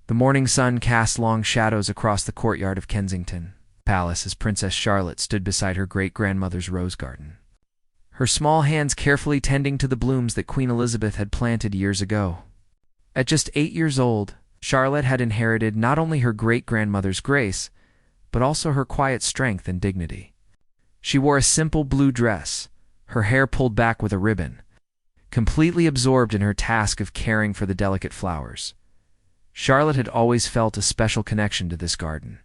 The morning sun cast long shadows across the courtyard of Kensington Palace as Princess Charlotte stood beside her great-grandmother's rose garden, her small hands carefully tending to the blooms that Queen Elizabeth had planted years ago. At just 8 years old, Charlotte had inherited not only her great-grandmother's grace, but also her quiet strength and dignity. She wore a simple blue dress, her hair pulled back with a ribbon, completely absorbed in her task of caring for the delicate flowers. Charlotte had always felt a special connection to this garden.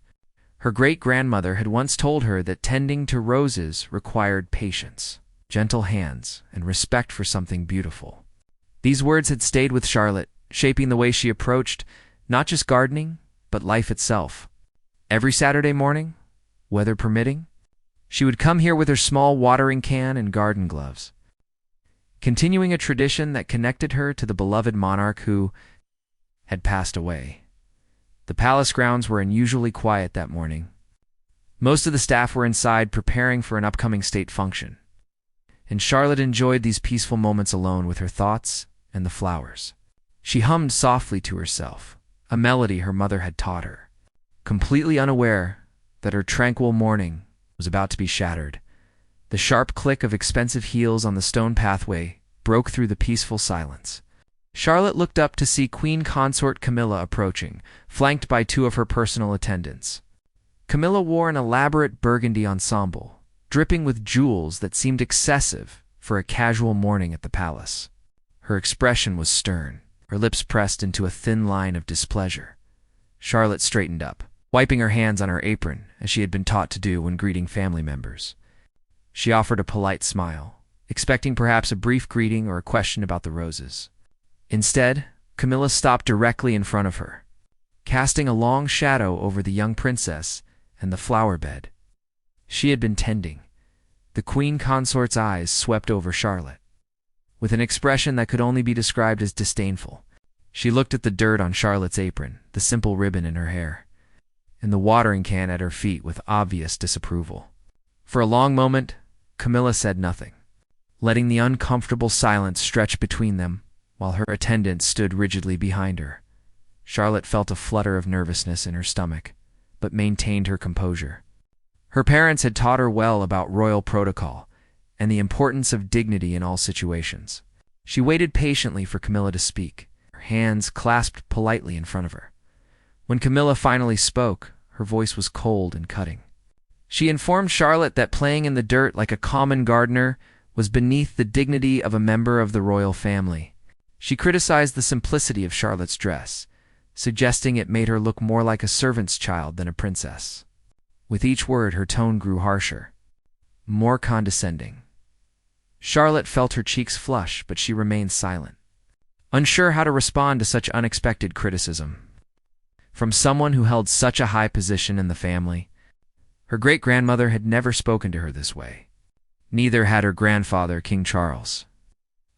Her great-grandmother had once told her that tending to roses required patience, gentle hands, and respect for something beautiful. These words had stayed with Charlotte, shaping the way she approached not just gardening, but life itself. Every Saturday morning, weather permitting, she would come here with her small watering can and garden gloves, continuing a tradition that connected her to the beloved monarch who had passed away. The palace grounds were unusually quiet that morning. Most of the staff were inside preparing for an upcoming state function, and Charlotte enjoyed these peaceful moments alone with her thoughts and the flowers. She hummed softly to herself, a melody her mother had taught her, completely unaware that her tranquil morning was about to be shattered. The sharp click of expensive heels on the stone pathway broke through the peaceful silence. Charlotte looked up to see Queen Consort Camilla approaching, flanked by 2 of her personal attendants. Camilla wore an elaborate burgundy ensemble, dripping with jewels that seemed excessive for a casual morning at the palace. Her expression was stern, her lips pressed into a thin line of displeasure. Charlotte straightened up, wiping her hands on her apron, as she had been taught to do when greeting family members. She offered a polite smile, expecting perhaps a brief greeting or a question about the roses. Instead, Camilla stopped directly in front of her, casting a long shadow over the young princess and the flower bed she had been tending. The queen consort's eyes swept over Charlotte, with an expression that could only be described as disdainful. She looked at the dirt on Charlotte's apron, the simple ribbon in her hair, and the watering can at her feet with obvious disapproval. For a long moment, Camilla said nothing, letting the uncomfortable silence stretch between them while her attendants stood rigidly behind her. Charlotte felt a flutter of nervousness in her stomach, but maintained her composure. Her parents had taught her well about royal protocol and the importance of dignity in all situations. She waited patiently for Camilla to speak, her hands clasped politely in front of her. When Camilla finally spoke, her voice was cold and cutting. She informed Charlotte that playing in the dirt like a common gardener was beneath the dignity of a member of the royal family. She criticized the simplicity of Charlotte's dress, suggesting it made her look more like a servant's child than a princess. With each word, her tone grew harsher, more condescending. Charlotte felt her cheeks flush, but she remained silent, unsure how to respond to such unexpected criticism from someone who held such a high position in the family. Her great-grandmother had never spoken to her this way. Neither had her grandfather, King Charles.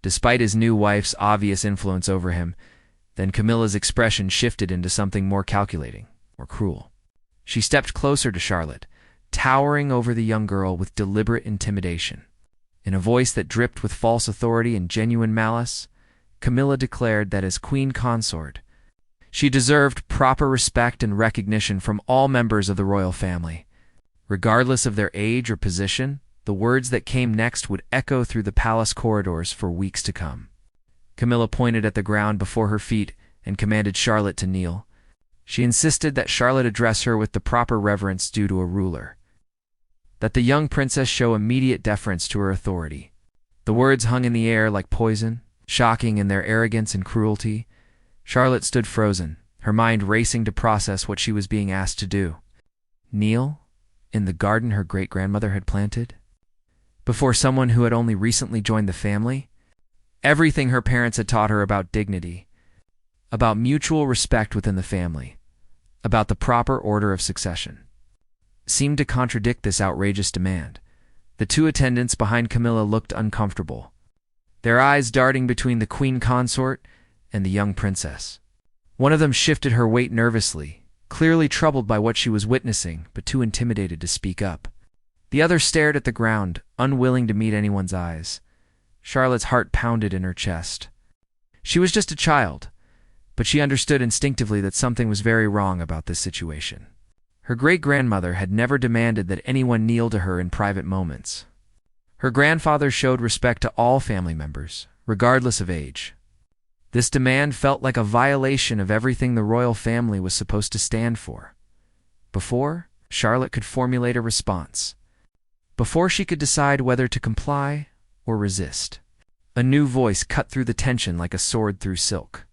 Despite his new wife's obvious influence over him, then Camilla's expression shifted into something more calculating, or cruel. She stepped closer to Charlotte, towering over the young girl with deliberate intimidation. In a voice that dripped with false authority and genuine malice, Camilla declared that as queen consort, she deserved proper respect and recognition from all members of the royal family. Regardless of their age or position, the words that came next would echo through the palace corridors for weeks to come. Camilla pointed at the ground before her feet and commanded Charlotte to kneel. She insisted that Charlotte address her with the proper reverence due to a ruler, that the young princess show immediate deference to her authority. The words hung in the air like poison, shocking in their arrogance and cruelty. Charlotte stood frozen, her mind racing to process what she was being asked to do. Kneel? In the garden her great-grandmother had planted? Before someone who had only recently joined the family? Everything her parents had taught her about dignity, about mutual respect within the family, about the proper order of succession, seemed to contradict this outrageous demand. The 2 attendants behind Camilla looked uncomfortable, their eyes darting between the queen consort and the young princess. One of them shifted her weight nervously, clearly troubled by what she was witnessing, but too intimidated to speak up. The other stared at the ground, unwilling to meet anyone's eyes. Charlotte's heart pounded in her chest. She was just a child, but she understood instinctively that something was very wrong about this situation. Her great-grandmother had never demanded that anyone kneel to her in private moments. Her grandfather showed respect to all family members, regardless of age. This demand felt like a violation of everything the royal family was supposed to stand for. Before Charlotte could formulate a response, before she could decide whether to comply or resist, a new voice cut through the tension like a sword through silk.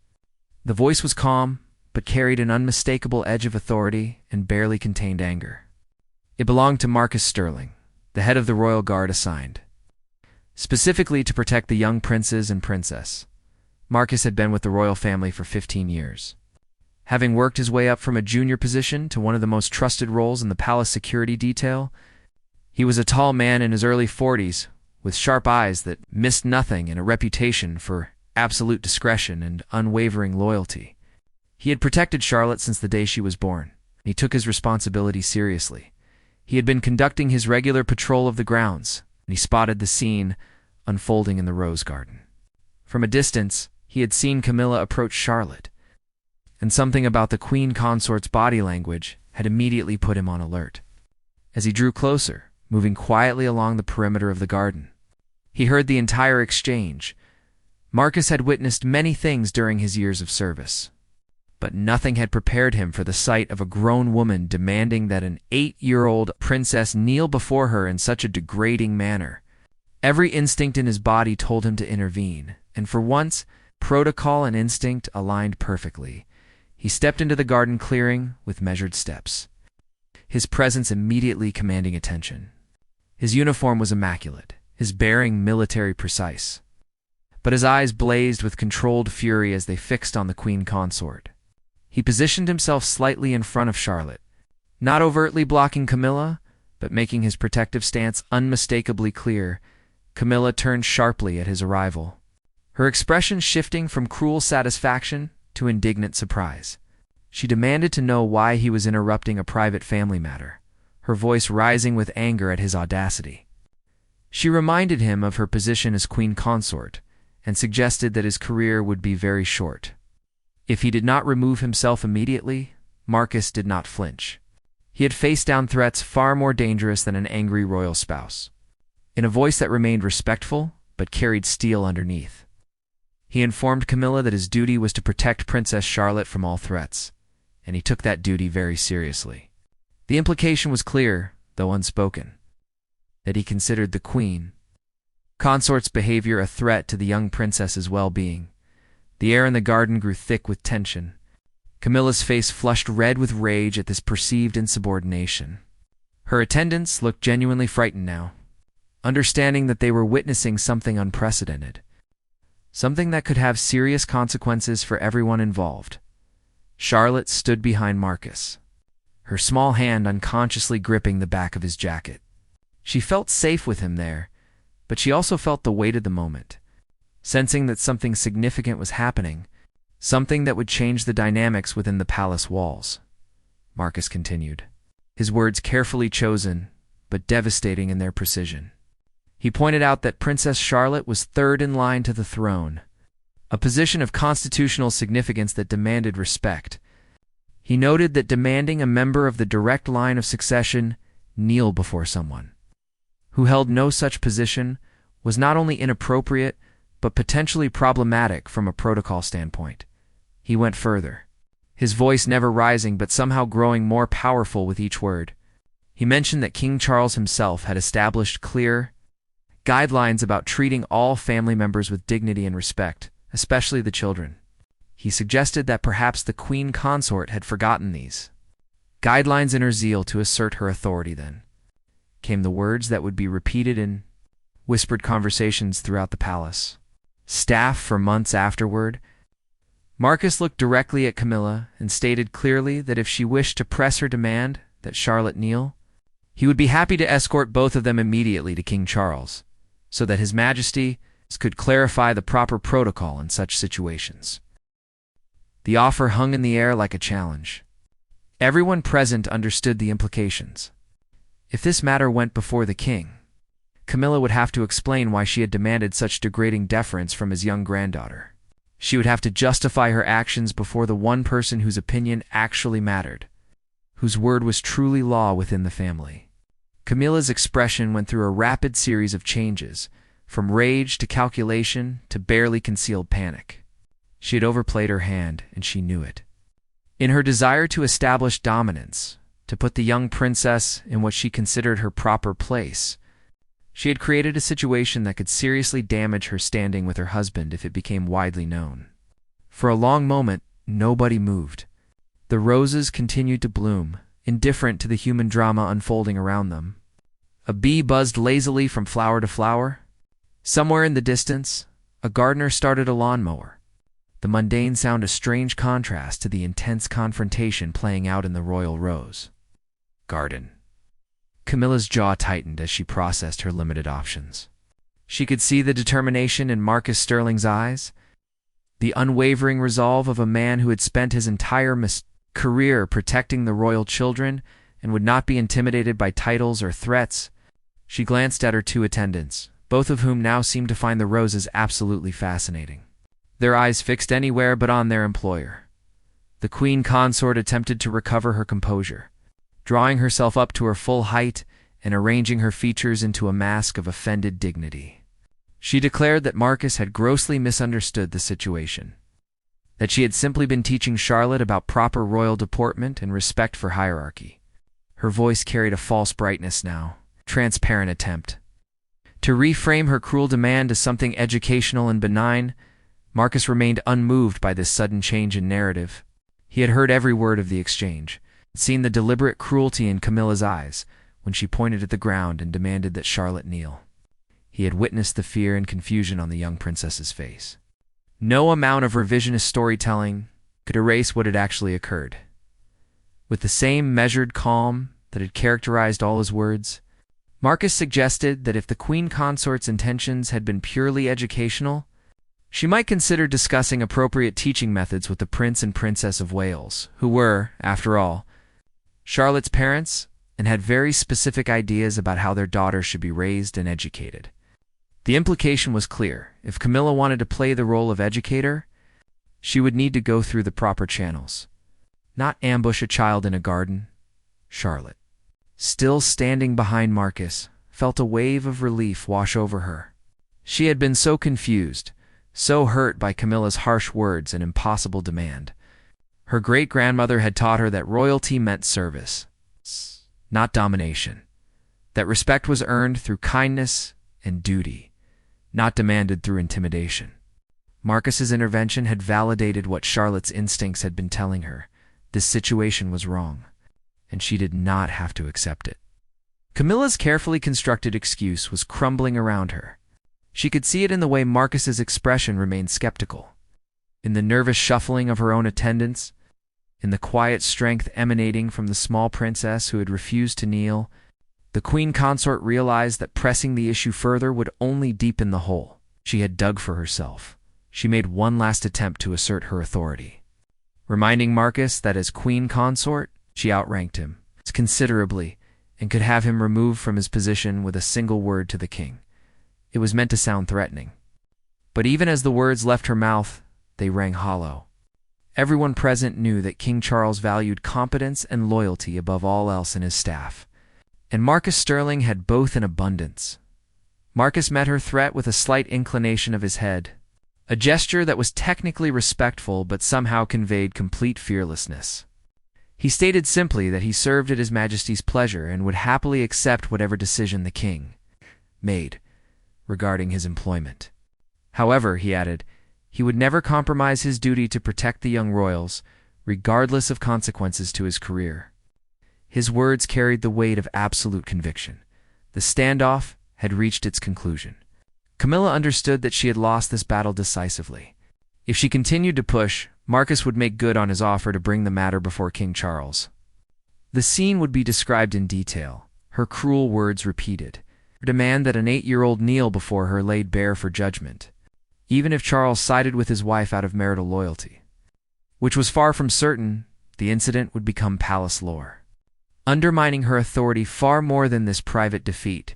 The voice was calm, but carried an unmistakable edge of authority and barely contained anger. It belonged to Marcus Sterling, the head of the royal guard assigned specifically to protect the young princes and princess. Marcus had been with the royal family for 15 years. Having worked his way up from a junior position to one of the most trusted roles in the palace security detail, he was a tall man in his early 40s, with sharp eyes that missed nothing and a reputation for absolute discretion and unwavering loyalty. He had protected Charlotte since the day she was born. He took his responsibility seriously. He had been conducting his regular patrol of the grounds, and he spotted the scene unfolding in the rose garden. From a distance, he had seen Camilla approach Charlotte, and something about the queen consort's body language had immediately put him on alert. As he drew closer, moving quietly along the perimeter of the garden, he heard the entire exchange. Marcus had witnessed many things during his years of service, but nothing had prepared him for the sight of a grown woman demanding that an 8-year-old princess kneel before her in such a degrading manner. Every instinct in his body told him to intervene, and for once, protocol and instinct aligned perfectly. He stepped into the garden clearing with measured steps, his presence immediately commanding attention. His uniform was immaculate, his bearing military precise, but his eyes blazed with controlled fury as they fixed on the queen consort. He positioned himself slightly in front of Charlotte, not overtly blocking Camilla, but making his protective stance unmistakably clear. Camilla turned sharply at his arrival, her expression shifting from cruel satisfaction to indignant surprise. She demanded to know why he was interrupting a private family matter, her voice rising with anger at his audacity. She reminded him of her position as queen consort and suggested that his career would be very short. If he did not remove himself immediately, Marcus did not flinch. He had faced down threats far more dangerous than an angry royal spouse. In a voice that remained respectful but carried steel underneath, he informed Camilla that his duty was to protect Princess Charlotte from all threats, and he took that duty very seriously. The implication was clear, though unspoken, that he considered the queen consort's behavior a threat to the young princess's well-being. The air in the garden grew thick with tension. Camilla's face flushed red with rage at this perceived insubordination. Her attendants looked genuinely frightened now, understanding that they were witnessing something unprecedented, something that could have serious consequences for everyone involved. Charlotte stood behind Marcus, her small hand unconsciously gripping the back of his jacket. She felt safe with him there, but she also felt the weight of the moment, sensing that something significant was happening, something that would change the dynamics within the palace walls. Marcus continued, his words carefully chosen, but devastating in their precision. He pointed out that Princess Charlotte was third in line to the throne, a position of constitutional significance that demanded respect. He noted that demanding a member of the direct line of succession kneel before someone who held no such position was not only inappropriate, but potentially problematic from a protocol standpoint. He went further, his voice never rising but somehow growing more powerful with each word. He mentioned that King Charles himself had established clear guidelines about treating all family members with dignity and respect, especially the children. He suggested that perhaps the queen consort had forgotten these guidelines in her zeal to assert her authority. Then came the words that would be repeated in whispered conversations throughout the palace staff for months afterward. Marcus looked directly at Camilla and stated clearly that if she wished to press her demand that Charlotte kneel, he would be happy to escort both of them immediately to King Charles, so that His Majesty could clarify the proper protocol in such situations. The offer hung in the air like a challenge. Everyone present understood the implications. If this matter went before the king, Camilla would have to explain why she had demanded such degrading deference from his young granddaughter. She would have to justify her actions before the one person whose opinion actually mattered, whose word was truly law within the family. Camilla's expression went through a rapid series of changes, from rage to calculation to barely concealed panic. She had overplayed her hand, and she knew it. In her desire to establish dominance, to put the young princess in what she considered her proper place, she had created a situation that could seriously damage her standing with her husband if it became widely known. For a long moment, nobody moved. The roses continued to bloom, indifferent to the human drama unfolding around them. A bee buzzed lazily from flower to flower. Somewhere in the distance, a gardener started a lawnmower. The mundane sound a strange contrast to the intense confrontation playing out in the royal rose garden. Camilla's jaw tightened as she processed her limited options. She could see the determination in Marcus Sterling's eyes, the unwavering resolve of a man who had spent his entire career protecting the royal children and would not be intimidated by titles or threats. She glanced at her two attendants, both of whom now seemed to find the roses absolutely fascinating, their eyes fixed anywhere but on their employer. The queen consort attempted to recover her composure, drawing herself up to her full height and arranging her features into a mask of offended dignity. She declared that Marcus had grossly misunderstood the situation, that she had simply been teaching Charlotte about proper royal deportment and respect for hierarchy. Her voice carried a false brightness now, transparent attempt to reframe her cruel demand as something educational and benign. Marcus remained unmoved by this sudden change in narrative. He had heard every word of the exchange, seen the deliberate cruelty in Camilla's eyes when she pointed at the ground and demanded that Charlotte kneel. He had witnessed the fear and confusion on the young princess's face. No amount of revisionist storytelling could erase what had actually occurred. With the same measured calm that had characterized all his words, Marcus suggested that if the queen consort's intentions had been purely educational, she might consider discussing appropriate teaching methods with the Prince and Princess of Wales, who were, after all, Charlotte's parents and had very specific ideas about how their daughter should be raised and educated. The implication was clear. If Camilla wanted to play the role of educator, she would need to go through the proper channels, not ambush a child in a garden. Charlotte, still standing behind Marcus, felt a wave of relief wash over her. She had been so confused, so hurt by Camilla's harsh words and impossible demand. Her great-grandmother had taught her that royalty meant service, not domination, that respect was earned through kindness and duty, not demanded through intimidation. Marcus's intervention had validated what Charlotte's instincts had been telling her. This situation was wrong, and she did not have to accept it. Camilla's carefully constructed excuse was crumbling around her. She could see it in the way Marcus's expression remained skeptical, in the nervous shuffling of her own attendants, in the quiet strength emanating from the small princess who had refused to kneel. The queen consort realized that pressing the issue further would only deepen the hole she had dug for herself. She made one last attempt to assert her authority, reminding Marcus that as queen consort, she outranked him considerably and could have him removed from his position with a single word to the king. It was meant to sound threatening, but even as the words left her mouth, they rang hollow. Everyone present knew that King Charles valued competence and loyalty above all else in his staff, and Marcus Sterling had both in abundance. Marcus met her threat with a slight inclination of his head, a gesture that was technically respectful but somehow conveyed complete fearlessness. He stated simply that he served at His Majesty's pleasure and would happily accept whatever decision the king made regarding his employment. However, he added, he would never compromise his duty to protect the young royals, regardless of consequences to his career. His words carried the weight of absolute conviction. The standoff had reached its conclusion. Camilla understood that she had lost this battle decisively. If she continued to push, Marcus would make good on his offer to bring the matter before King Charles. The scene would be described in detail, her cruel words repeated, her demand that an 8-year-old kneel before her laid bare for judgment, even if Charles sided with his wife out of marital loyalty, which was far from certain. The incident would become palace lore, undermining her authority far more than this private defeat.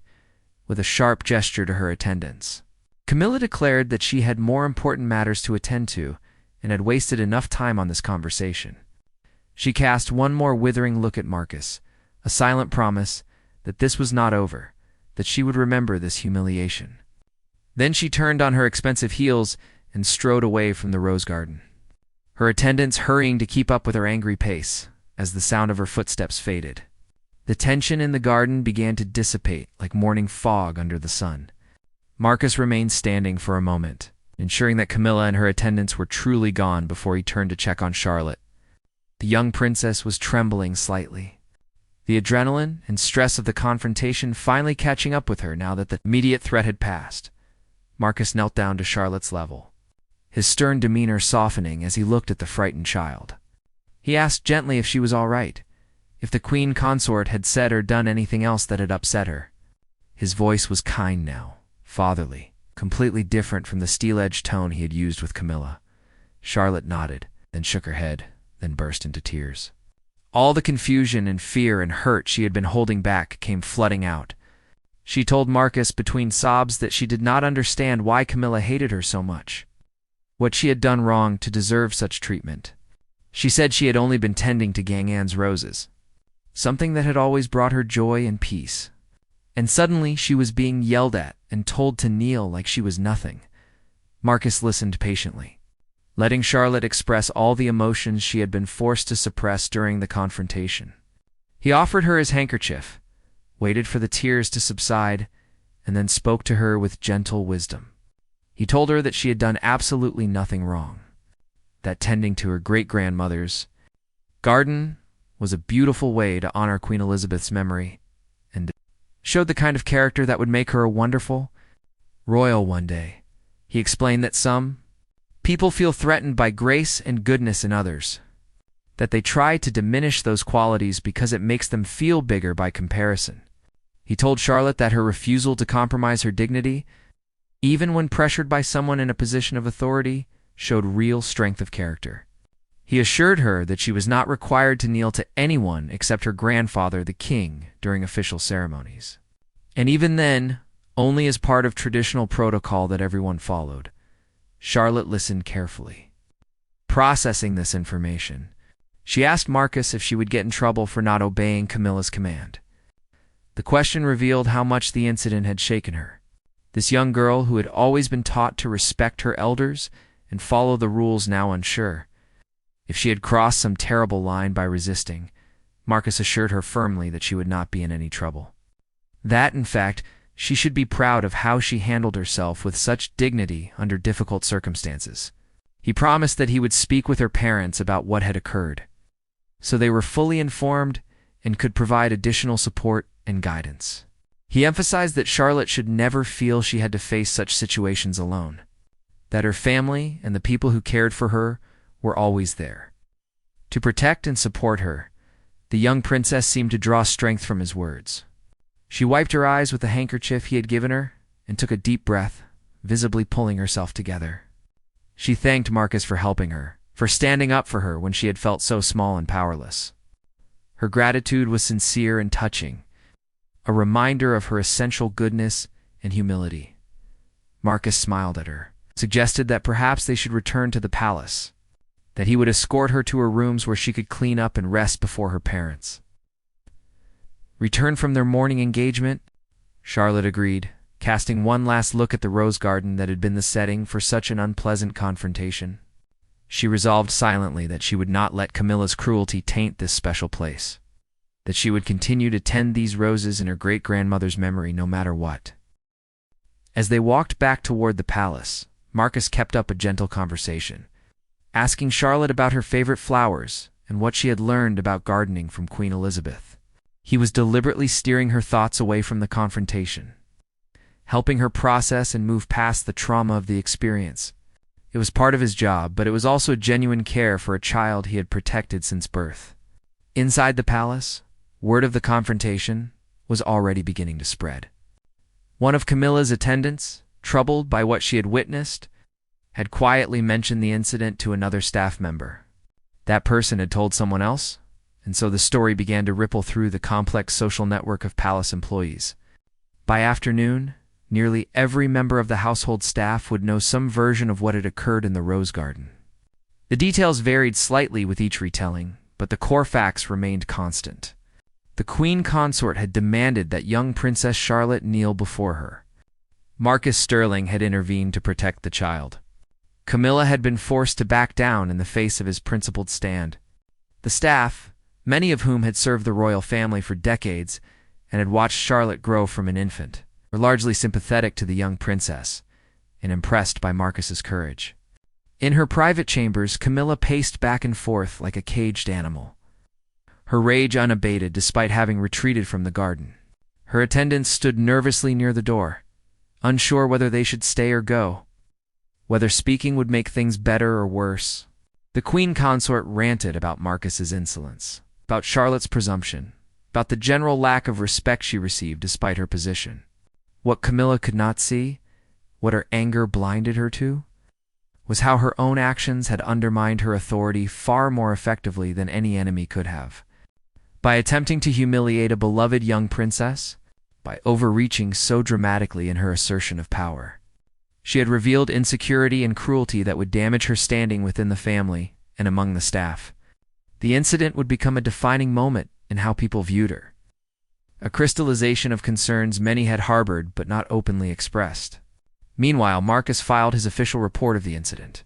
With a sharp gesture to her attendants, Camilla declared that she had more important matters to attend to and had wasted enough time on this conversation. She cast one more withering look at Marcus, a silent promise that this was not over, that she would remember this humiliation. Then she turned on her expensive heels and strode away from the rose garden, her attendants hurrying to keep up with her angry pace as the sound of her footsteps faded. The tension in the garden began to dissipate like morning fog under the sun. Marcus remained standing for a moment, ensuring that Camilla and her attendants were truly gone before he turned to check on Charlotte. The young princess was trembling slightly, the adrenaline and stress of the confrontation finally catching up with her now that the immediate threat had passed. Marcus knelt down to Charlotte's level, his stern demeanor softening as he looked at the frightened child. He asked gently if she was all right, if the queen consort had said or done anything else that had upset her. His voice was kind now, fatherly, completely different from the steel-edged tone he had used with Camilla. Charlotte nodded, then shook her head, then burst into tears. All the confusion and fear and hurt she had been holding back came flooding out. She told Marcus between sobs that she did not understand why Camilla hated her so much, what she had done wrong to deserve such treatment. She said she had only been tending to Gang'an's roses, something that had always brought her joy and peace. And suddenly she was being yelled at and told to kneel like she was nothing. Marcus listened patiently, letting Charlotte express all the emotions she had been forced to suppress during the confrontation. He offered her his handkerchief, waited for the tears to subside, and then spoke to her with gentle wisdom. He told her that she had done absolutely nothing wrong, that tending to her great-grandmother's garden was a beautiful way to honor Queen Elizabeth's memory, and showed the kind of character that would make her a wonderful, royal one day. He explained that some people feel threatened by grace and goodness in others, that they try to diminish those qualities because it makes them feel bigger by comparison. He told Charlotte that her refusal to compromise her dignity, even when pressured by someone in a position of authority, showed real strength of character. He assured her that she was not required to kneel to anyone except her grandfather, the king, during official ceremonies. And even then, only as part of traditional protocol that everyone followed. Charlotte listened carefully, processing this information. She asked Marcus if she would get in trouble for not obeying Camilla's command. The question revealed how much the incident had shaken her. This young girl who had always been taught to respect her elders and follow the rules, now unsure if she had crossed some terrible line by resisting. Marcus assured her firmly that she would not be in any trouble. That, in fact, she should be proud of how she handled herself with such dignity under difficult circumstances. He promised that he would speak with her parents about what had occurred, so they were fully informed and could provide additional support and guidance. He emphasized that Charlotte should never feel she had to face such situations alone, that her family and the people who cared for her were always there to protect and support her. The young princess seemed to draw strength from his words. She wiped her eyes with the handkerchief he had given her and took a deep breath, visibly pulling herself together. She thanked Marcus for helping her, for standing up for her when she had felt so small and powerless. Her gratitude was sincere and touching, a reminder of her essential goodness and humility. Marcus smiled at her, suggested that perhaps they should return to the palace, that he would escort her to her rooms where she could clean up and rest before her parents. Return from their morning engagement? Charlotte agreed, casting one last look at the rose garden that had been the setting for such an unpleasant confrontation. She resolved silently that she would not let Camilla's cruelty taint this special place, that she would continue to tend these roses in her great-grandmother's memory no matter what. As they walked back toward the palace, Marcus kept up a gentle conversation, asking Charlotte about her favorite flowers and what she had learned about gardening from Queen Elizabeth. He was deliberately steering her thoughts away from the confrontation, helping her process and move past the trauma of the experience. It was part of his job, but it was also genuine care for a child he had protected since birth. Inside the palace, word of the confrontation was already beginning to spread. One of Camilla's attendants, troubled by what she had witnessed, had quietly mentioned the incident to another staff member. That person had told someone else, and so the story began to ripple through the complex social network of palace employees. By afternoon, Nearly every member of the household staff would know some version of what had occurred in the rose garden. The details varied slightly with each retelling, but the core facts remained constant. The queen consort had demanded that young Princess Charlotte kneel before her. Marcus Sterling had intervened to protect the child. Camilla had been forced to back down in the face of his principled stand. The staff, many of whom had served the royal family for decades and had watched Charlotte grow from an infant, were largely sympathetic to the young princess and impressed by Marcus's courage. In her private chambers, Camilla paced back and forth like a caged animal, her rage unabated despite having retreated from the garden. Her attendants stood nervously near the door, unsure whether they should stay or go, whether speaking would make things better or worse. The queen consort ranted about Marcus's insolence, about Charlotte's presumption, about the general lack of respect she received despite her position. What Camilla could not see, what her anger blinded her to, was how her own actions had undermined her authority far more effectively than any enemy could have. By attempting to humiliate a beloved young princess, by overreaching so dramatically in her assertion of power, she had revealed insecurity and cruelty that would damage her standing within the family and among the staff. The incident would become a defining moment in how people viewed her, a crystallization of concerns many had harbored but not openly expressed. Meanwhile, Marcus filed his official report of the incident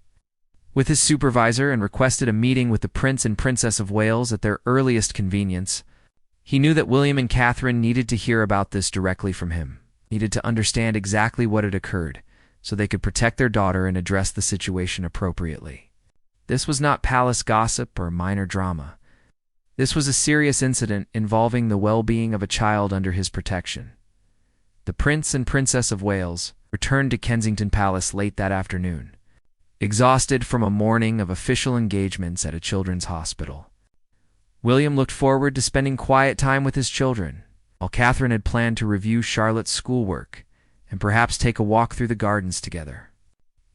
with his supervisor and requested a meeting with the Prince and Princess of Wales at their earliest convenience. He knew that William and Catherine needed to hear about this directly from him, needed to understand exactly what had occurred, so they could protect their daughter and address the situation appropriately. This was not palace gossip or minor drama. This was a serious incident involving the well-being of a child under his protection. The Prince and Princess of Wales returned to Kensington Palace late that afternoon, exhausted from a morning of official engagements at a children's hospital. William looked forward to spending quiet time with his children, while Catherine had planned to review Charlotte's schoolwork and perhaps take a walk through the gardens together.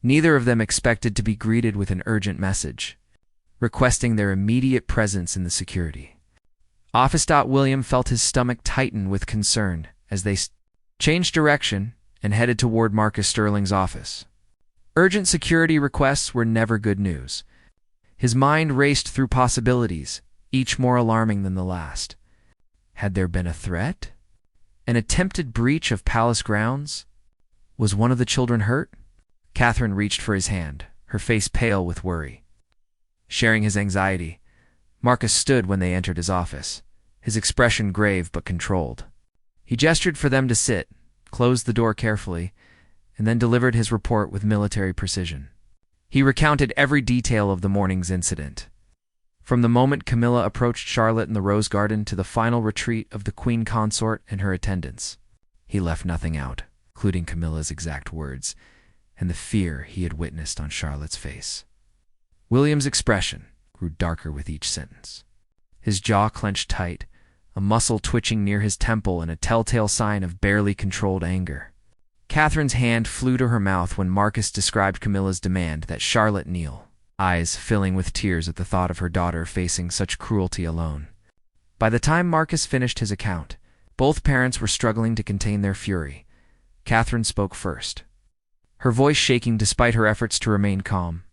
Neither of them expected to be greeted with an urgent message, requesting their immediate presence in the security. Office. William felt his stomach tighten with concern as they changed direction and headed toward Marcus Sterling's office. Urgent security requests were never good news. His mind raced through possibilities, each more alarming than the last. Had there been a threat? An attempted breach of palace grounds? Was one of the children hurt? Catherine reached for his hand, her face pale with worry. Sharing his anxiety, Marcus stood when they entered his office, his expression grave but controlled. He gestured for them to sit, closed the door carefully, and then delivered his report with military precision. He recounted every detail of the morning's incident, from the moment Camilla approached Charlotte in the rose garden to the final retreat of the queen consort and her attendants. He left nothing out, including Camilla's exact words and the fear he had witnessed on Charlotte's face. William's expression grew darker with each sentence. His jaw clenched tight, a muscle twitching near his temple and a telltale sign of barely controlled anger. Catherine's hand flew to her mouth when Marcus described Camilla's demand that Charlotte kneel, eyes filling with tears at the thought of her daughter facing such cruelty alone. By the time Marcus finished his account, both parents were struggling to contain their fury. Catherine spoke first, her voice shaking despite her efforts to remain calm.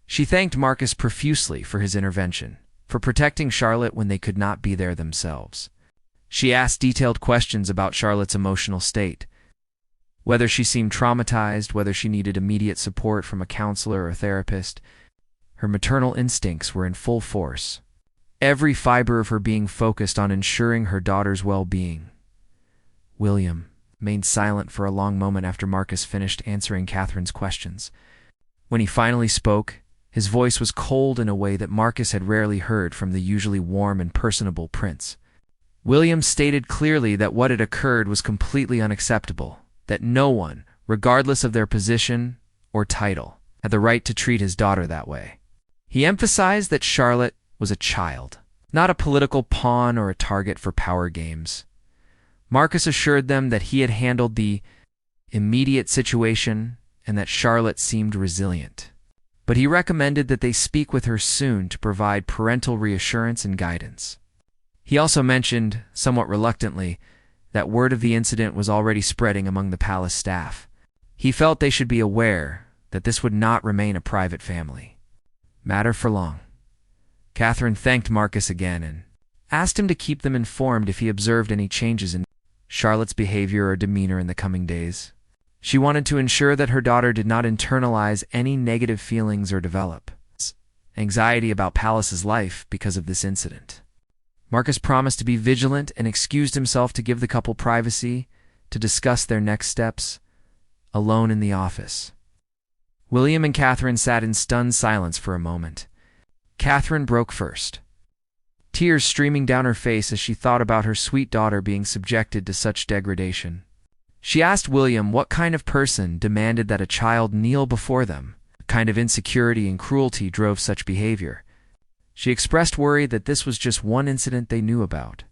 She thanked Marcus profusely for his intervention, for protecting Charlotte when they could not be there themselves. She asked detailed questions about Charlotte's emotional state, whether she seemed traumatized, whether she needed immediate support from a counselor or therapist. Her maternal instincts were in full force, every fiber of her being focused on ensuring her daughter's well-being. William remained silent for a long moment after Marcus finished answering Catherine's questions. When he finally spoke, his voice was cold in a way that Marcus had rarely heard from the usually warm and personable prince. William stated clearly that what had occurred was completely unacceptable, that no one, regardless of their position or title, had the right to treat his daughter that way. He emphasized that Charlotte was a child, not a political pawn or a target for power games. Marcus assured them that he had handled the immediate situation and that Charlotte seemed resilient. But he recommended that they speak with her soon to provide parental reassurance and guidance. He also mentioned, somewhat reluctantly, that word of the incident was already spreading among the palace staff. He felt they should be aware that this would not remain a private family matter for long. Catherine thanked Marcus again and asked him to keep them informed if he observed any changes in Charlotte's behavior or demeanor in the coming days. She wanted to ensure that her daughter did not internalize any negative feelings or develop anxiety about Palace's life because of this incident. Marcus promised to be vigilant and excused himself to give the couple privacy to discuss their next steps alone in the office. William and Catherine sat in stunned silence for a moment. Catherine broke first, tears streaming down her face as she thought about her sweet daughter being subjected to such degradation. She asked William what kind of person demanded that a child kneel before them. What kind of insecurity and cruelty drove such behavior? She expressed worry that this was just one incident they knew about.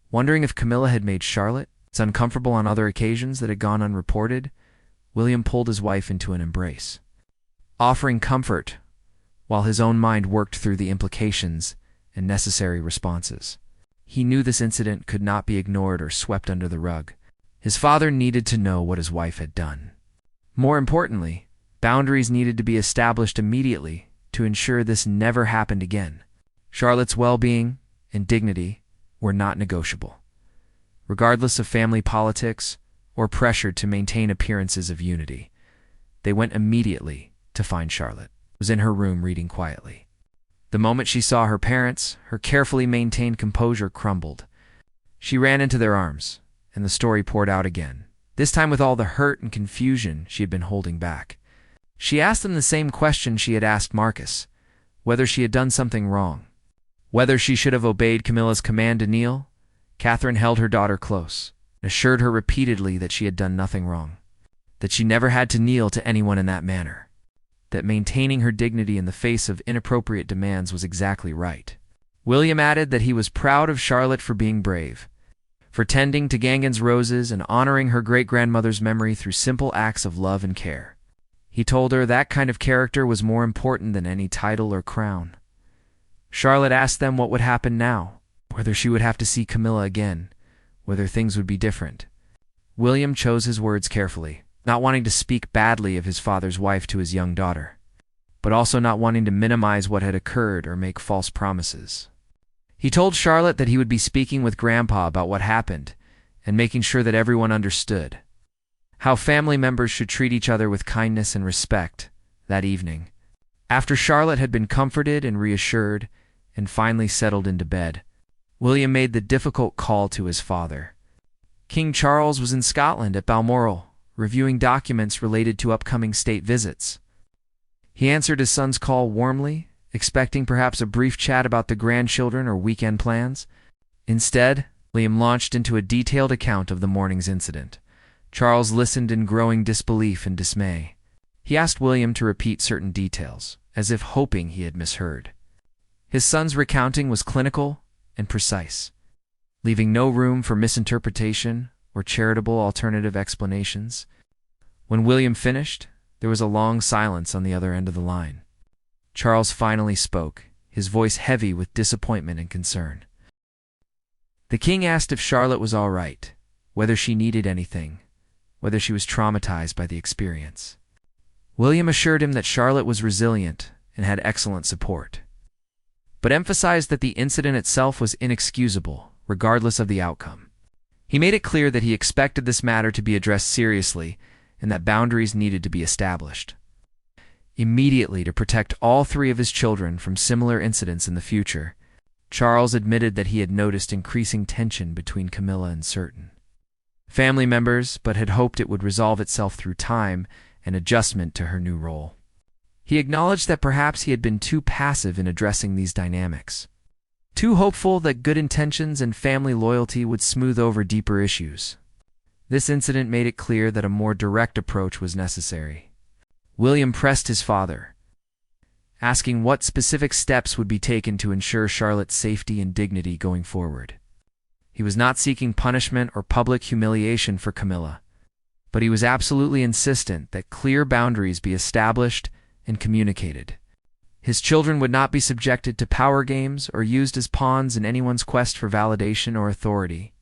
Wondering if Camilla had made Charlotte uncomfortable on other occasions that had gone unreported, William pulled his wife into an embrace, offering comfort while his own mind worked through the implications and necessary responses. He knew this incident could not be ignored or swept under the rug. His father needed to know what his wife had done. More importantly, boundaries needed to be established immediately to ensure this never happened again. Charlotte's well-being and dignity were not negotiable, regardless of family politics or pressure to maintain appearances of unity. They went immediately to find Charlotte. She was in her room reading quietly. The moment she saw her parents, her carefully maintained composure crumbled. She ran into their arms, and the story poured out again, this time with all the hurt and confusion she had been holding back. She asked them the same question she had asked Marcus, whether she had done something wrong, whether she should have obeyed Camilla's command to kneel. Catherine held her daughter close, and assured her repeatedly that she had done nothing wrong, that she never had to kneel to anyone in that manner, that maintaining her dignity in the face of inappropriate demands was exactly right. William added that he was proud of Charlotte for being brave, for tending to Gangan's roses and honoring her great-grandmother's memory through simple acts of love and care. He told her that kind of character was more important than any title or crown. Charlotte asked them what would happen now, whether she would have to see Camilla again, whether things would be different. William chose his words carefully, not wanting to speak badly of his father's wife to his young daughter, but also not wanting to minimize what had occurred or make false promises. He told Charlotte that he would be speaking with Grandpa about what happened and making sure that everyone understood how family members should treat each other with kindness and respect that evening. After Charlotte had been comforted and reassured and finally settled into bed, William made the difficult call to his father. King Charles was in Scotland at Balmoral, reviewing documents related to upcoming state visits. He answered his son's call warmly, expecting perhaps a brief chat about the grandchildren or weekend plans. Instead, William launched into a detailed account of the morning's incident. Charles listened in growing disbelief and dismay. He asked William to repeat certain details, as if hoping he had misheard. His son's recounting was clinical and precise, leaving no room for misinterpretation or charitable alternative explanations. When William finished, there was a long silence on the other end of the line. Charles finally spoke, his voice heavy with disappointment and concern. The king asked if Charlotte was all right, whether she needed anything, whether she was traumatized by the experience. William assured him that Charlotte was resilient and had excellent support, but emphasized that the incident itself was inexcusable, regardless of the outcome. He made it clear that he expected this matter to be addressed seriously and that boundaries needed to be established. Immediately, to protect all three of his children from similar incidents in the future, Charles admitted that he had noticed increasing tension between Camilla and certain family members, but had hoped it would resolve itself through time and adjustment to her new role. He acknowledged that perhaps he had been too passive in addressing these dynamics, too hopeful that good intentions and family loyalty would smooth over deeper issues. This incident made it clear that a more direct approach was necessary. William pressed his father, asking what specific steps would be taken to ensure Charlotte's safety and dignity going forward. He was not seeking punishment or public humiliation for Camilla, but he was absolutely insistent that clear boundaries be established and communicated. His children would not be subjected to power games or used as pawns in anyone's quest for validation or authority.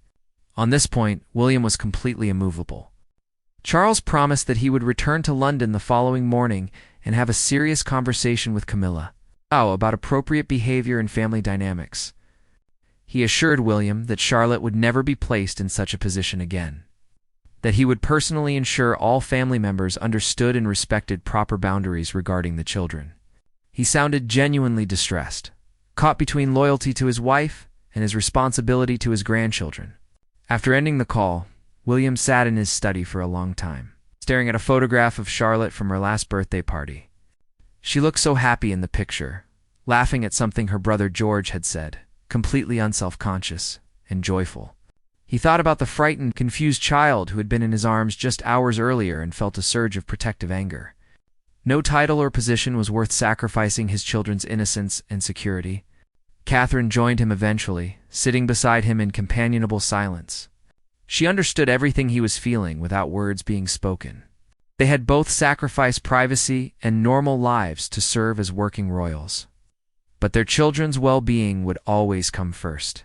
On this point, William was completely immovable. Charles promised that he would return to London the following morning and have a serious conversation with Camilla about appropriate behavior and family dynamics. He assured William that Charlotte would never be placed in such a position again, that he would personally ensure all family members understood and respected proper boundaries regarding the children. He sounded genuinely distressed, caught between loyalty to his wife and his responsibility to his grandchildren. After ending the call, William sat in his study for a long time, staring at a photograph of Charlotte from her last birthday party. She looked so happy in the picture, laughing at something her brother George had said, completely unself-conscious and joyful. He thought about the frightened, confused child who had been in his arms just hours earlier and felt a surge of protective anger. No title or position was worth sacrificing his children's innocence and security. Catherine joined him eventually, sitting beside him in companionable silence. She understood everything he was feeling without words being spoken. They had both sacrificed privacy and normal lives to serve as working royals. But their children's well-being would always come first.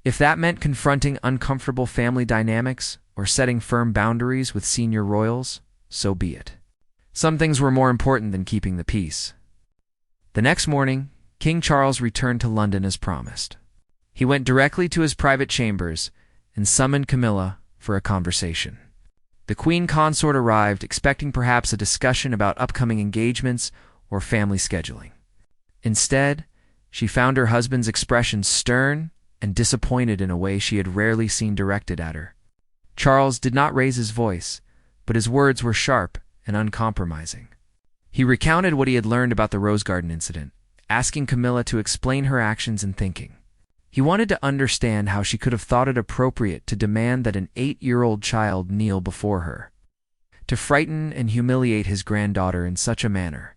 If that meant confronting uncomfortable family dynamics or setting firm boundaries with senior royals, so be it. Some things were more important than keeping the peace. The next morning, King Charles returned to London as promised. He went directly to his private chambers and summoned Camilla for a conversation. The Queen Consort arrived, expecting perhaps a discussion about upcoming engagements or family scheduling. Instead, she found her husband's expression stern and disappointed in a way she had rarely seen directed at her. Charles did not raise his voice, but his words were sharp and uncompromising. He recounted what he had learned about the Rose Garden incident, asking Camilla to explain her actions and thinking. He wanted to understand how she could have thought it appropriate to demand that an 8-year-old child kneel before her, to frighten and humiliate his granddaughter in such a manner.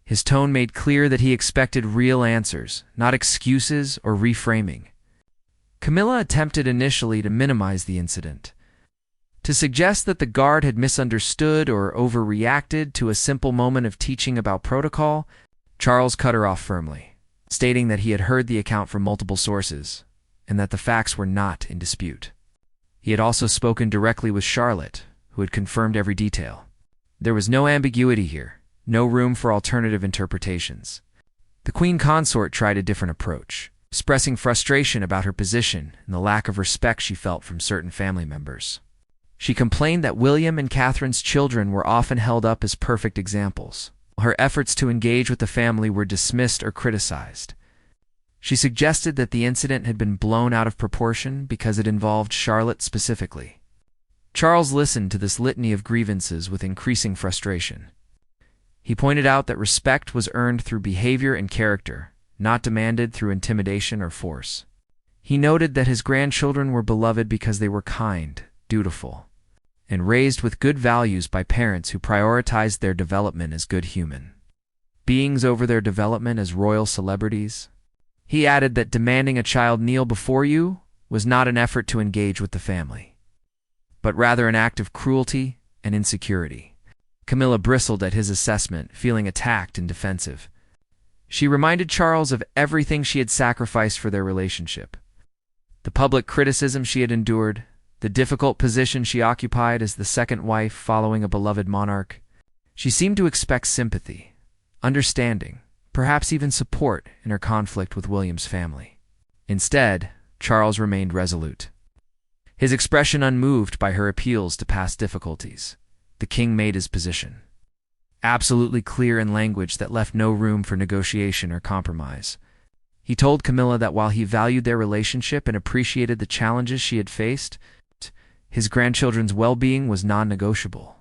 His tone made clear that he expected real answers, not excuses or reframing. Camilla attempted initially to minimize the incident, to suggest that the guard had misunderstood or overreacted to a simple moment of teaching about protocol. Charles cut her off firmly, stating that he had heard the account from multiple sources and that the facts were not in dispute. He had also spoken directly with Charlotte, who had confirmed every detail. There was no ambiguity here, no room for alternative interpretations. The Queen Consort tried a different approach, expressing frustration about her position and the lack of respect she felt from certain family members. She complained that William and Catherine's children were often held up as perfect examples, while her efforts to engage with the family were dismissed or criticized. She suggested that the incident had been blown out of proportion because it involved Charlotte specifically. Charles listened to this litany of grievances with increasing frustration. He pointed out that respect was earned through behavior and character, not demanded through intimidation or force. He noted that his grandchildren were beloved because they were kind, dutiful, and raised with good values by parents who prioritized their development as good human beings over their development as royal celebrities. He added that demanding a child kneel before you was not an effort to engage with the family, but rather an act of cruelty and insecurity. Camilla bristled at his assessment, feeling attacked and defensive. She reminded Charles of everything she had sacrificed for their relationship, the public criticism she had endured, the difficult position she occupied as the second wife following a beloved monarch. She seemed to expect sympathy, understanding, perhaps even support in her conflict with William's family. Instead, Charles remained resolute, his expression unmoved by her appeals to past difficulties. The king made his position absolutely clear in language that left no room for negotiation or compromise. He told Camilla that while he valued their relationship and appreciated the challenges she had faced, his grandchildren's well-being was non-negotiable.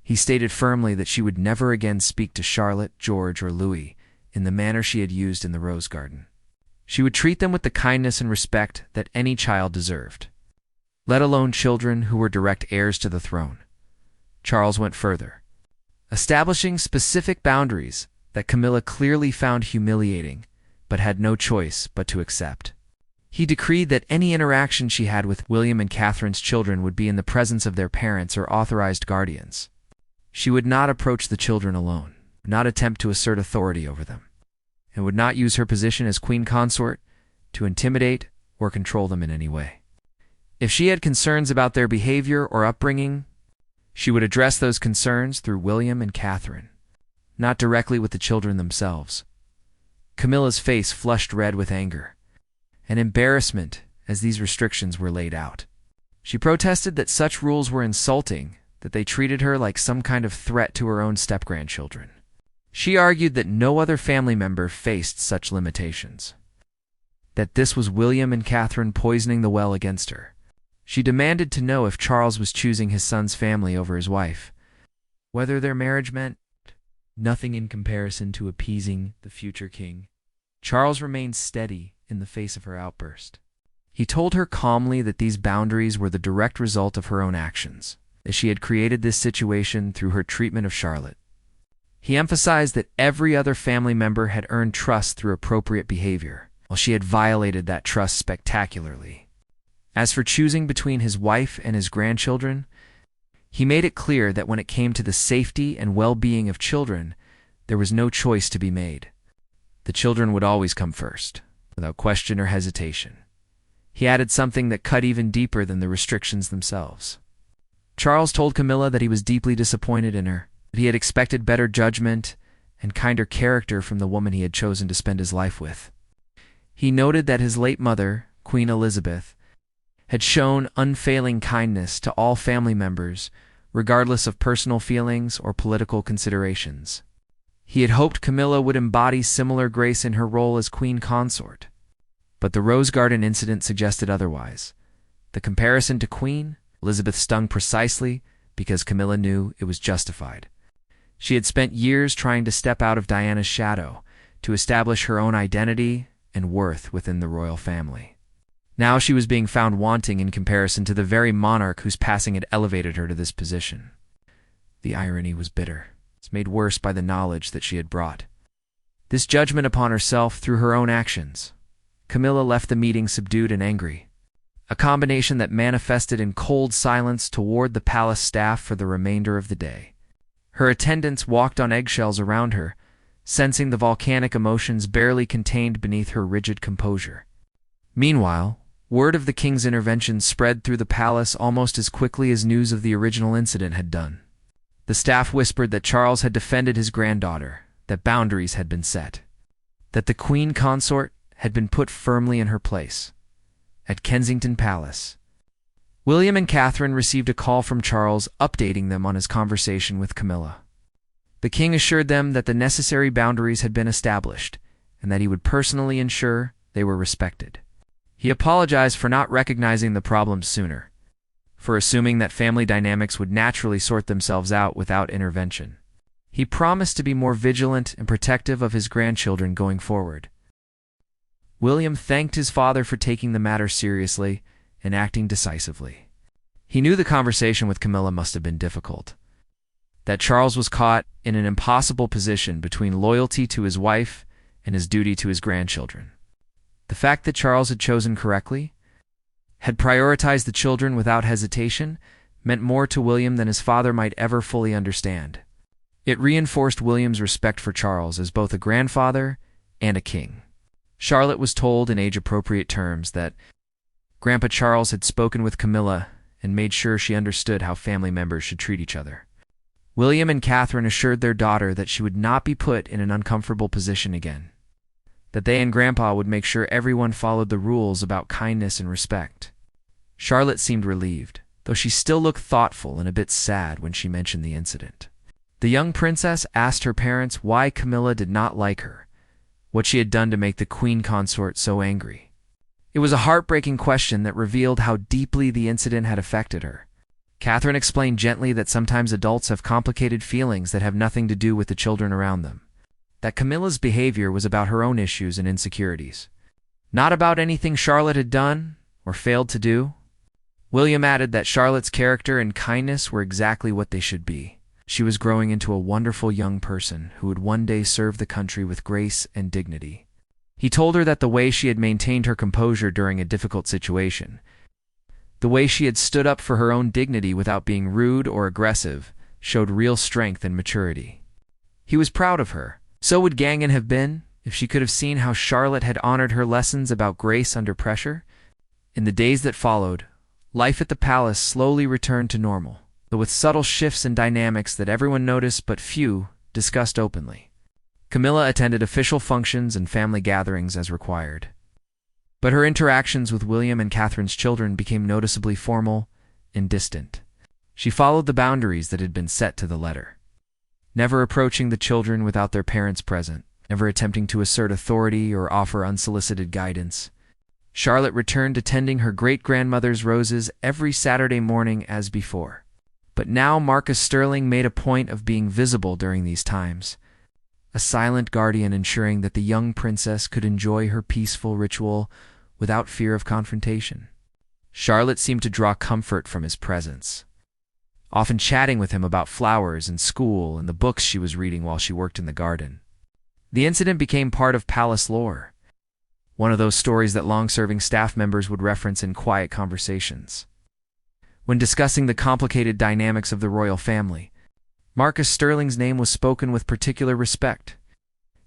He stated firmly that she would never again speak to Charlotte, George, or Louis in the manner she had used in the Rose Garden. She would treat them with the kindness and respect that any child deserved, let alone children who were direct heirs to the throne. Charles went further, establishing specific boundaries that Camilla clearly found humiliating, but had no choice but to accept. He decreed that any interaction she had with William and Catherine's children would be in the presence of their parents or authorized guardians. She would not approach the children alone, would not attempt to assert authority over them, and would not use her position as Queen Consort to intimidate or control them in any way. If she had concerns about their behavior or upbringing, she would address those concerns through William and Catherine, not directly with the children themselves. Camilla's face flushed red with anger and embarrassment as these restrictions were laid out. She protested that such rules were insulting, that they treated her like some kind of threat to her own step-grandchildren. She argued that no other family member faced such limitations, that this was William and Catherine poisoning the well against her. She demanded to know if Charles was choosing his son's family over his wife, whether their marriage meant nothing in comparison to appeasing the future king. Charles remained steady in the face of her outburst. He told her calmly that these boundaries were the direct result of her own actions, that she had created this situation through her treatment of Charlotte. He emphasized that every other family member had earned trust through appropriate behavior, while she had violated that trust spectacularly. As for choosing between his wife and his grandchildren, he made it clear that when it came to the safety and well-being of children, there was no choice to be made. The children would always come first, without question or hesitation. He added something that cut even deeper than the restrictions themselves. Charles told Camilla that he was deeply disappointed in her, that he had expected better judgment and kinder character from the woman he had chosen to spend his life with. He noted that his late mother, Queen Elizabeth, had shown unfailing kindness to all family members, regardless of personal feelings or political considerations. He had hoped Camilla would embody similar grace in her role as queen consort. But the Rose Garden incident suggested otherwise. The comparison to Queen Elizabeth stung precisely because Camilla knew it was justified. She had spent years trying to step out of Diana's shadow, to establish her own identity and worth within the royal family. Now she was being found wanting in comparison to the very monarch whose passing had elevated her to this position. The irony was bitter. It's made worse by the knowledge that she had brought this judgment upon herself through her own actions. Camilla left the meeting subdued and angry, a combination that manifested in cold silence toward the palace staff for the remainder of the day. Her attendants walked on eggshells around her, sensing the volcanic emotions barely contained beneath her rigid composure. Meanwhile, word of the king's intervention spread through the palace almost as quickly as news of the original incident had done. The staff whispered that Charles had defended his granddaughter, that boundaries had been set, that the queen consort had been put firmly in her place. At Kensington Palace, William and Catherine received a call from Charles updating them on his conversation with Camilla. The king assured them that the necessary boundaries had been established and that he would personally ensure they were respected. He apologized for not recognizing the problem sooner, for assuming that family dynamics would naturally sort themselves out without intervention. He promised to be more vigilant and protective of his grandchildren going forward. William thanked his father for taking the matter seriously and acting decisively. He knew the conversation with Camilla must have been difficult, that Charles was caught in an impossible position between loyalty to his wife and his duty to his grandchildren. The fact that Charles had chosen correctly, had prioritized the children without hesitation, meant more to William than his father might ever fully understand. It reinforced William's respect for Charles as both a grandfather and a king. Charlotte was told in age-appropriate terms that Grandpa Charles had spoken with Camilla and made sure she understood how family members should treat each other. William and Catherine assured their daughter that she would not be put in an uncomfortable position again, that they and Grandpa would make sure everyone followed the rules about kindness and respect. Charlotte seemed relieved, though she still looked thoughtful and a bit sad when she mentioned the incident. The young princess asked her parents why Camilla did not like her, what she had done to make the queen consort so angry. It was a heartbreaking question that revealed how deeply the incident had affected her. Catherine explained gently that sometimes adults have complicated feelings that have nothing to do with the children around them, that Camilla's behavior was about her own issues and insecurities, not about anything Charlotte had done or failed to do. William added that Charlotte's character and kindness were exactly what they should be. She was growing into a wonderful young person who would one day serve the country with grace and dignity. He told her that the way she had maintained her composure during a difficult situation, the way she had stood up for her own dignity without being rude or aggressive, showed real strength and maturity. He was proud of her. So would Gangan have been if she could have seen how Charlotte had honored her lessons about grace under pressure. In the days that followed, Life at the palace slowly returned to normal, though with subtle shifts in dynamics that everyone noticed but few discussed openly. Camilla attended official functions and family gatherings as required. But her interactions with William and Catherine's children became noticeably formal and distant. She followed the boundaries that had been set to the letter, never approaching the children without their parents present, never attempting to assert authority or offer unsolicited guidance. Charlotte returned to tending her great-grandmother's roses every Saturday morning as before. But now Marcus Sterling made a point of being visible during these times, a silent guardian ensuring that the young princess could enjoy her peaceful ritual without fear of confrontation. Charlotte seemed to draw comfort from his presence, often chatting with him about flowers and school and the books she was reading while she worked in the garden. The incident became part of palace lore, one of those stories that long-serving staff members would reference in quiet conversations. When discussing the complicated dynamics of the royal family, Marcus Sterling's name was spoken with particular respect,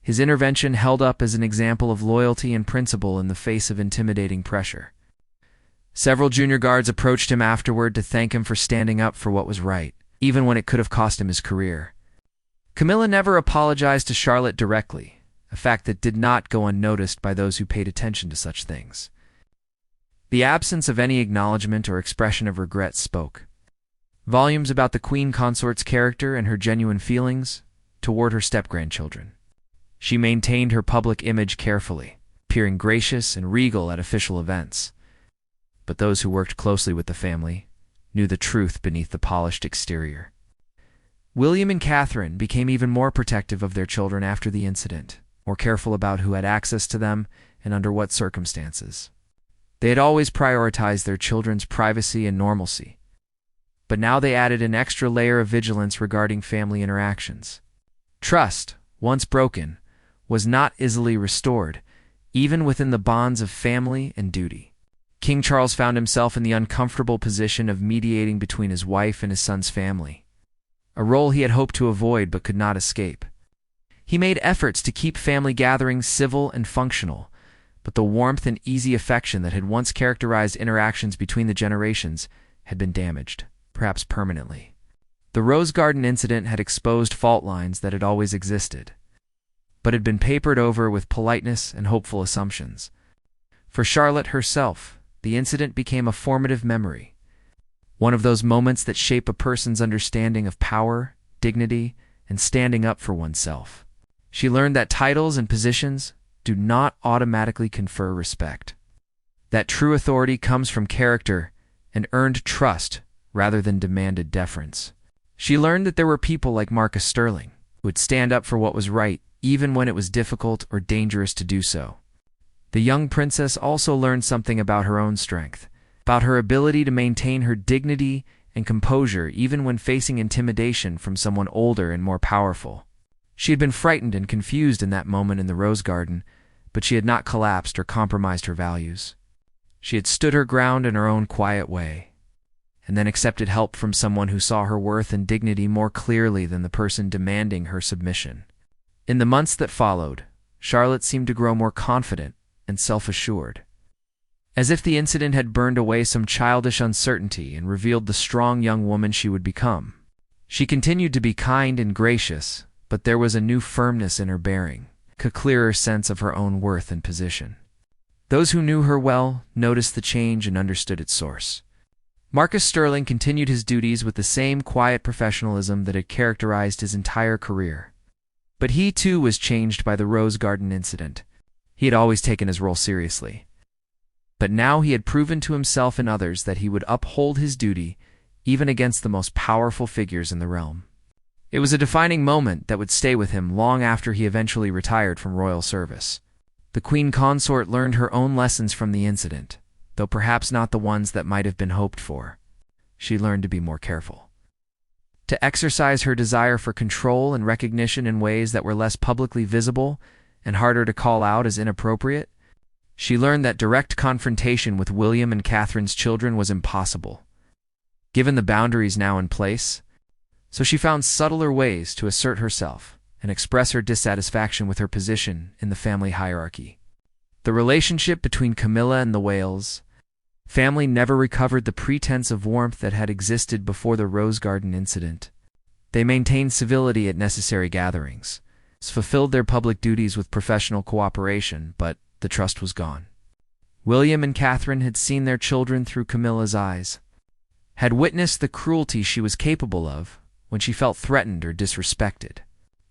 his intervention held up as an example of loyalty and principle in the face of intimidating pressure. Several junior guards approached him afterward to thank him for standing up for what was right, even when it could have cost him his career. Camilla never apologized to Charlotte directly, a fact that did not go unnoticed by those who paid attention to such things. The absence of any acknowledgement or expression of regret spoke volumes about the queen consort's character and her genuine feelings toward her step-grandchildren. She maintained her public image carefully, appearing gracious and regal at official events. But those who worked closely with the family knew the truth beneath the polished exterior. William and Catherine became even more protective of their children after the incident, more careful about who had access to them and under what circumstances. They had always prioritized their children's privacy and normalcy, but now they added an extra layer of vigilance regarding family interactions. Trust, once broken, was not easily restored, even within the bonds of family and duty. King Charles found himself in the uncomfortable position of mediating between his wife and his son's family, a role he had hoped to avoid but could not escape. He made efforts to keep family gatherings civil and functional, but the warmth and easy affection that had once characterized interactions between the generations had been damaged, perhaps permanently. The Rose Garden incident had exposed fault lines that had always existed, but had been papered over with politeness and hopeful assumptions. For Charlotte herself, the incident became a formative memory, one of those moments that shape a person's understanding of power, dignity, and standing up for oneself. She learned that titles and positions do not automatically confer respect, that true authority comes from character and earned trust rather than demanded deference. She learned that there were people like Marcus Sterling who would stand up for what was right even when it was difficult or dangerous to do so. The young princess also learned something about her own strength, about her ability to maintain her dignity and composure even when facing intimidation from someone older and more powerful. She had been frightened and confused in that moment in the Rose Garden, but she had not collapsed or compromised her values. She had stood her ground in her own quiet way, and then accepted help from someone who saw her worth and dignity more clearly than the person demanding her submission. In the months that followed, Charlotte seemed to grow more confident and self-assured, as if the incident had burned away some childish uncertainty and revealed the strong young woman she would become. She continued to be kind and gracious, but there was a new firmness in her bearing, a clearer sense of her own worth and position. Those who knew her well noticed the change and understood its source. Marcus Sterling continued his duties with the same quiet professionalism that had characterized his entire career. But he too was changed by the Rose Garden incident. He had always taken his role seriously, but now he had proven to himself and others that he would uphold his duty even against the most powerful figures in the realm. It was a defining moment that would stay with him long after he eventually retired from royal service. The queen consort learned her own lessons from the incident, though perhaps not the ones that might have been hoped for. She learned to be more careful, to exercise her desire for control and recognition in ways that were less publicly visible and harder to call out as inappropriate. She learned that direct confrontation with William and Catherine's children was impossible, given the boundaries now in place, so she found subtler ways to assert herself and express her dissatisfaction with her position in the family hierarchy. The relationship between Camilla and the Wales, Family never recovered the pretense of warmth that had existed before the Rose Garden incident. They maintained civility at necessary gatherings, fulfilled their public duties with professional cooperation, but the trust was gone. William and Catherine had seen their children through Camilla's eyes, had witnessed the cruelty she was capable of when she felt threatened or disrespected,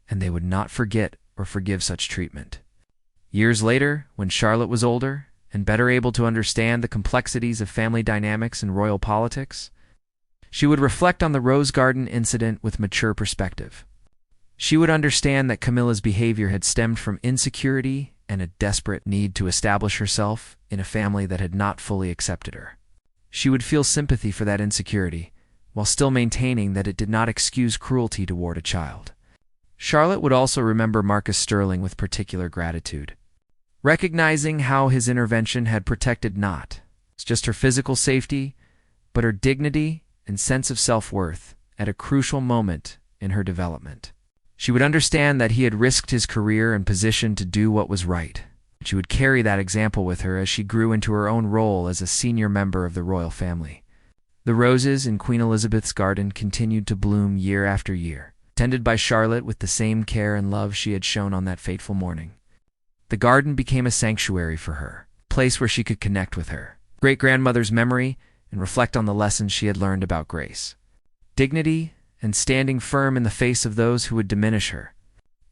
and they would not forget or forgive such treatment. Years later, when Charlotte was older and better able to understand the complexities of family dynamics and royal politics, she would reflect on the Rose Garden incident with mature perspective. She would understand that Camilla's behavior had stemmed from insecurity and a desperate need to establish herself in a family that had not fully accepted her. She would feel sympathy for that insecurity, while still maintaining that it did not excuse cruelty toward a child. Charlotte would also remember Marcus Sterling with particular gratitude, recognizing how his intervention had protected not just her physical safety, but her dignity and sense of self-worth at a crucial moment in her development. She would understand that he had risked his career and position to do what was right. She would carry that example with her as she grew into her own role as a senior member of the royal family. The roses in Queen Elizabeth's garden continued to bloom year after year, tended by Charlotte with the same care and love she had shown on that fateful morning. The garden became a sanctuary for her, a place where she could connect with her great-grandmother's memory and reflect on the lessons she had learned about grace, dignity, and standing firm in the face of those who would diminish her.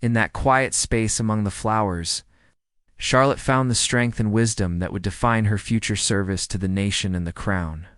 In that quiet space among the flowers, Charlotte found the strength and wisdom that would define her future service to the nation and the crown.